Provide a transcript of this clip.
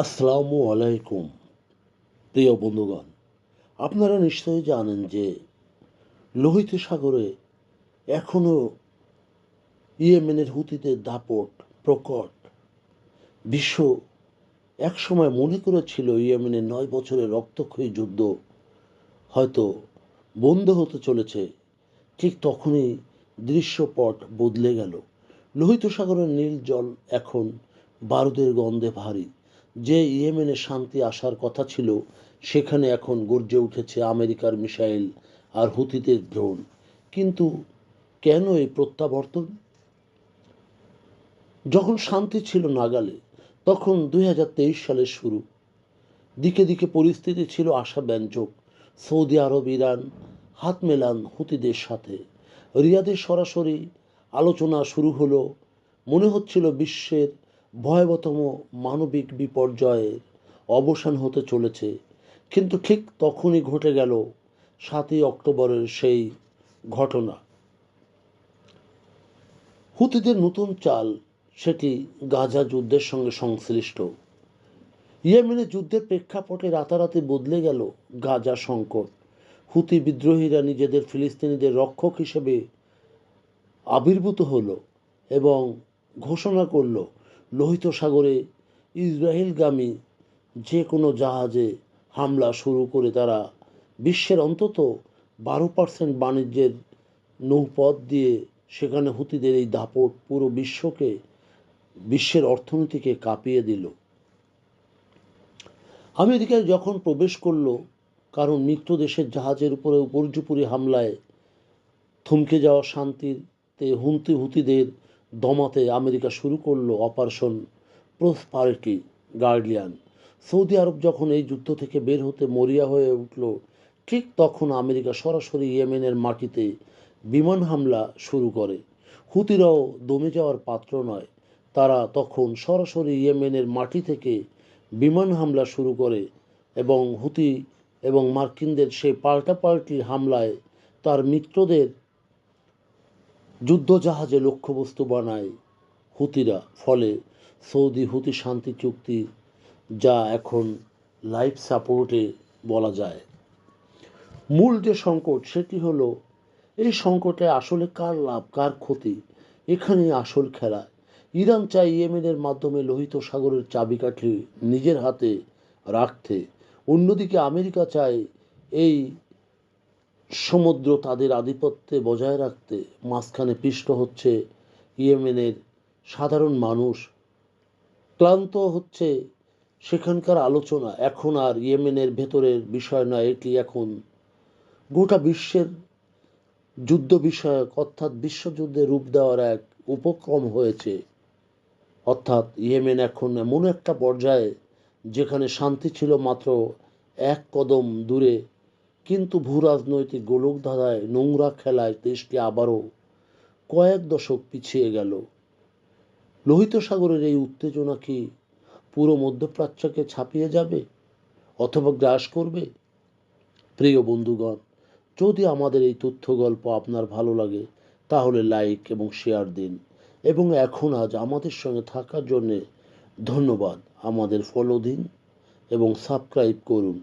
আসসালামু আলাইকুম প্রিয় বন্ধুগণ, আপনারা নিশ্চয়ই জানেন যে লোহিত সাগরে এখনও ইয়েমেনের হুতিদের দাপট প্রকট। বিশ্ব একসময় মনে করেছিল ইয়েমেনের 9 বছরের রক্তক্ষয়ী যুদ্ধ হয়তো বন্ধ হতে চলেছে। ঠিক তখনই দৃশ্যপট বদলে গেল। লোহিত সাগরের নীল জল এখন বারুদের গন্ধে ভারী। যে ইয়েমেনে শান্তি আসার কথা ছিল, সেখানে এখন গর্জে উঠেছে আমেরিকার মিসাইল আর হুতিদের ড্রোন। কিন্তু কেন এই প্রত্যাবর্তন? যখন শান্তি ছিল নাগালে, তখন 2023 সালের শুরু। দিকে দিকে পরিস্থিতি ছিল আশাব্যঞ্জক। সৌদি আরব, ইরান হাত মেলান হুতিদের সাথে। রিয়াদে সরাসরি আলোচনা শুরু হলো। মনে হচ্ছিল বিশ্বের ভয়াবহতম মানবিক বিপর্যয়ের অবসান হতে চলেছে। কিন্তু ঠিক তখনই ঘটে গেল 7ই অক্টোবরের সেই ঘটনা। হুতিদের নতুন চাল, সেটি গাজা যুদ্ধের সঙ্গে সংশ্লিষ্ট। ইয়েমেনের যুদ্ধের প্রেক্ষাপটে রাতারাতি বদলে গেল গাজা সংকট। হুতি বিদ্রোহীরা নিজেদের ফিলিস্তিনিদের রক্ষক হিসেবে আবির্ভূত হলো এবং ঘোষণা করল লোহিত সাগরে ইসরায়েলগামী যে কোনো জাহাজে হামলা শুরু করে তারা বিশ্বের অন্তত 12% বাণিজ্যের নৌপথ দিয়ে সেখানে হুতিদের এই দাপট পুরো বিশ্বের অর্থনীতিকে কাঁপিয়ে দিল। আমেরিকায় যখন প্রবেশ করল, কারণ মিত্র দেশের জাহাজের উপরে উপর্যুপরি হামলায় থমকে যাওয়া শান্তিতে হুতিদের দমাতে আমেরিকা শুরু করলো অপারেশন প্রসপারিটি গার্ডিয়ান। সৌদি আরব যখন এই যুদ্ধ থেকে বের হতে মরিয়া হয়ে উঠল, ঠিক তখন আমেরিকা সরাসরি ইয়েমেনের মাটিতে বিমান হামলা শুরু করে। হুতিরাও দমে যাওয়ার পাত্র নয়। তারা তখন সরাসরি ইয়েমেনের মাটি থেকে বিমান হামলা শুরু করে এবং হুতি এবং মার্কিনদের সেই পাল্টাপাল্টি হামলায় তার মিত্রদের যুদ্ধজাহাজে লক্ষ্যবস্তু বানায় হুতিরা। ফলে সৌদি হুতি শান্তি চুক্তি, যা এখন লাইফ সাপোর্টে বলা যায়, মূল যে সংকট সেটি হলো এই সংকটে আসলে কার লাভ কার ক্ষতি, এখানেই আসল খেলা। ইরান চায় ইয়েমেনের মাধ্যমে লোহিত সাগরের চাবিকাঠি নিজের হাতে রাখতে। অন্যদিকে আমেরিকা চায় এই সমুদ্র তাদের আধিপত্যে বজায় রাখতে। মাঝখানে পিষ্ট হচ্ছে ইয়েমেনের সাধারণ মানুষ। ক্লান্ত হচ্ছে সেখানকার আলোচনা। এখন আর ইয়েমেনের ভেতরের বিষয় নয়, এটি এখন গোটা বিশ্বের যুদ্ধ বিষয়ক, অর্থাৎ বিশ্বযুদ্ধে রূপ দেওয়ার এক উপক্রম হয়েছে। অর্থাৎ ইয়েমেন এখন এমন একটা পর্যায়ে যেখানে শান্তি ছিল মাত্র এক কদম দূরে, কিন্তু ভূ রাজনৈতিক গোলকধাঁধায় নোংরা খেলায় দেশটি আবারও কয়েক দশক পিছিয়ে গেল। লোহিত সাগরের এই উত্তেজনা কি পুরো মধ্যপ্রাচ্যকে ছাপিয়ে যাবে অথবা গ্রাস করবে? প্রিয় বন্ধুগণ, যদি আমাদের এই তথ্য গল্প আপনার ভালো লাগে, তাহলে লাইক এবং শেয়ার দিন। এবং এখন আজ আমাদের সঙ্গে থাকার জন্যে ধন্যবাদ। আমাদের ফলো দিন এবং সাবস্ক্রাইব করুন।